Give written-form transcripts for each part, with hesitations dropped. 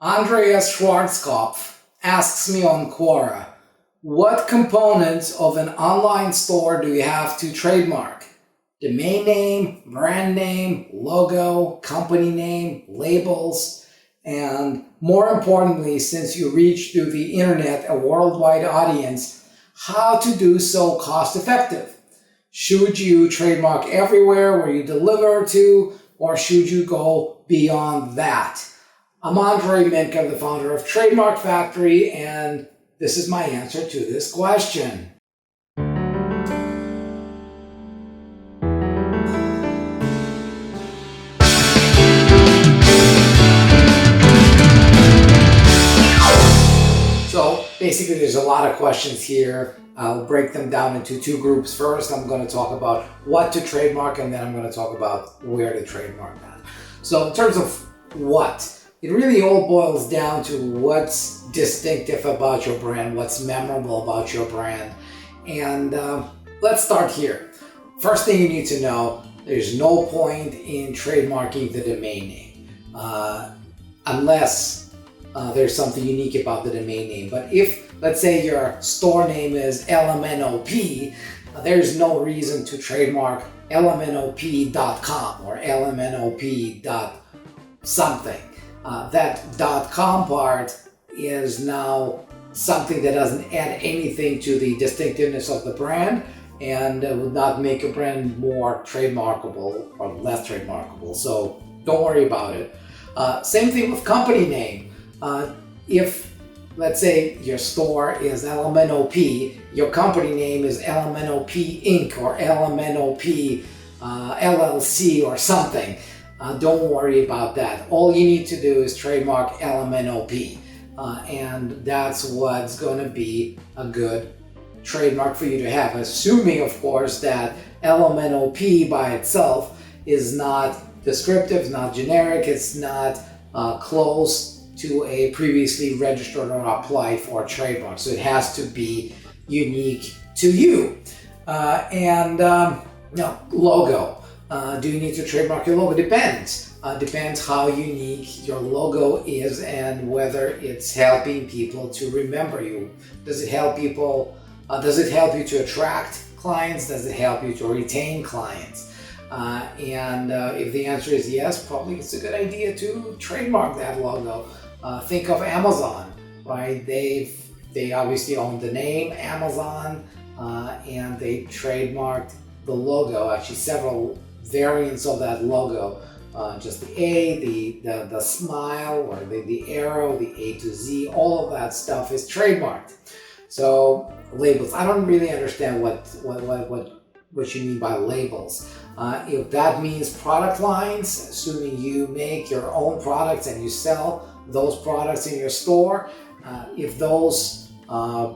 Andreas Schwarzkopf asks me on Quora, what components of an online store do you have to trademark? Domain name, brand name, logo, company name, labels, and more importantly, since you reach through the internet a worldwide audience, how to do so cost effective. Should you trademark everywhere where you deliver to, or should you go beyond that? I'm Andrei Mincov, the founder of Trademark Factory, and this is my answer to this question. So basically there's a lot of questions here. I'll break them down into two groups. First, I'm going to talk about what to trademark, and then I'm going to talk about where to trademark that. So in terms of what, it really all boils down to what's distinctive about your brand, what's memorable about your brand. And let's start here. First thing you need to know, there's no point in trademarking the domain name unless there's something unique about the domain name. But if, let's say, your store name is LMNOP, there's no reason to trademark lmnop.com or lmnop.something. That .com part is now something that doesn't add anything to the distinctiveness of the brand and would not make a brand more trademarkable or less trademarkable. So don't worry about it. Same thing with company name. If, let's say, your store is LMNOP, your company name is LMNOP Inc. or LMNOP LLC or something. Don't worry about that. All you need to do is trademark LMNOP, and that's what's going to be a good trademark for you to have, assuming, of course, that LMNOP by itself is not descriptive, not generic, it's not close to a previously registered or applied for trademark. So it has to be unique to you. Logo. Do you need to trademark your logo? Depends. Depends how unique your logo is and whether it's helping people to remember you. Does it help people? Does it help you to attract clients? Does it help you to retain clients? If the answer is yes, probably it's a good idea to trademark that logo. Think of Amazon, right? They obviously own the name Amazon, and they trademarked the logo. Actually, several variants of that logo, just the A, the smile, or the arrow, the A to Z, all of that stuff is trademarked. So labels, I don't really understand what you mean by labels. If that means product lines, assuming you make your own products and you sell those products in your store, if those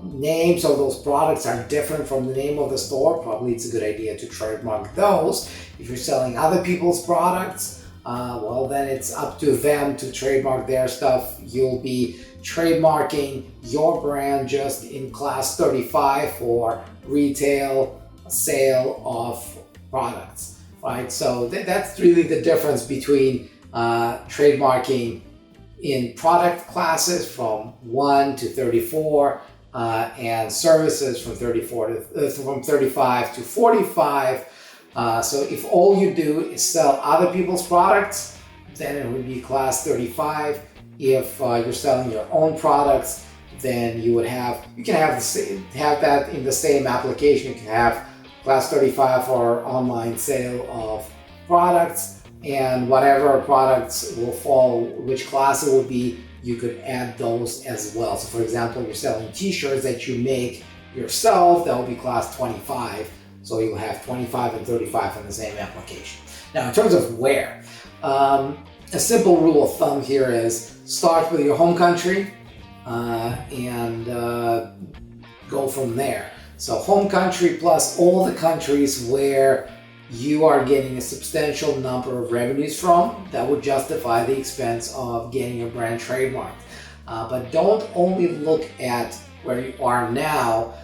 names of those products are different from the name of the store, probably it's a good idea to trademark those. If you're selling other people's products, well, then it's up to them to trademark their stuff. You'll be trademarking your brand just in class 35 for retail sale of products, right? So that's really the difference between trademarking in product classes from 1 to 34 and services from 35 to 45. So if all you do is sell other people's products, then it would be class 35. If you're selling your own products, then you can have that in the same application. You can have class 35 for online sale of products, and whatever products will fall, which class it would be, you could add those as well. So for example, you're selling t-shirts that you make yourself, that will be class 25. So you'll have 25 and 35 in the same application. Now, in terms of where, a simple rule of thumb here is start with your home country and go from there. So home country plus all the countries where you are getting a substantial number of revenues from, that would justify the expense of getting your brand trademarked. But don't only look at where you are now.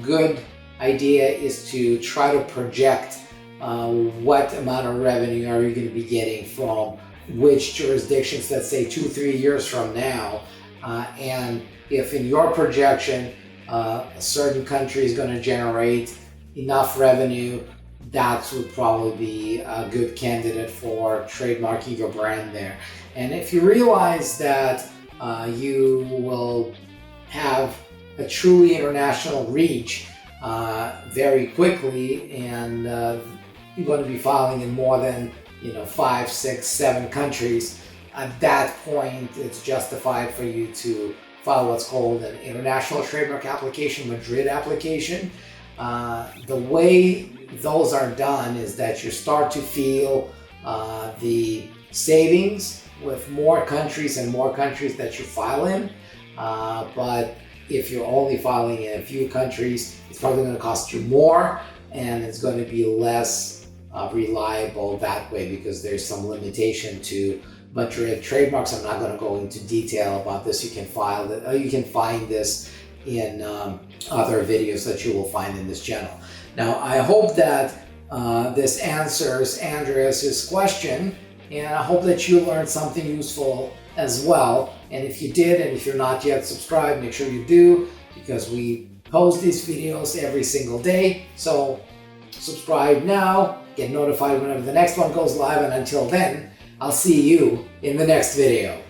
Good idea is to try to project what amount of revenue are you going to be getting from which jurisdictions, let's say 2-3 years from now, and if in your projection a certain country is going to generate enough revenue, that would probably be a good candidate for trademarking your brand there. And if you realize that you will have a truly international reach very quickly, and you're going to be filing in more than 5, 6, 7 countries, at that point it's justified for you to file what's called an international trademark application, Madrid application. The way those are done is that you start to feel the savings with more countries and more countries that you file in. But if you're only filing in a few countries, it's probably going to cost you more, and it's going to be less reliable that way because there's some limitation to Madrid trademarks. I'm not going to go into detail about this. You can find this in other videos that you will find in this channel. Now, I hope that this answers Andreas's question, and I hope that you learned something useful as well. And if you did, and if you're not yet subscribed, make sure you do, because we post these videos every single day. So subscribe now, get notified whenever the next one goes live, and until then, I'll see you in the next video.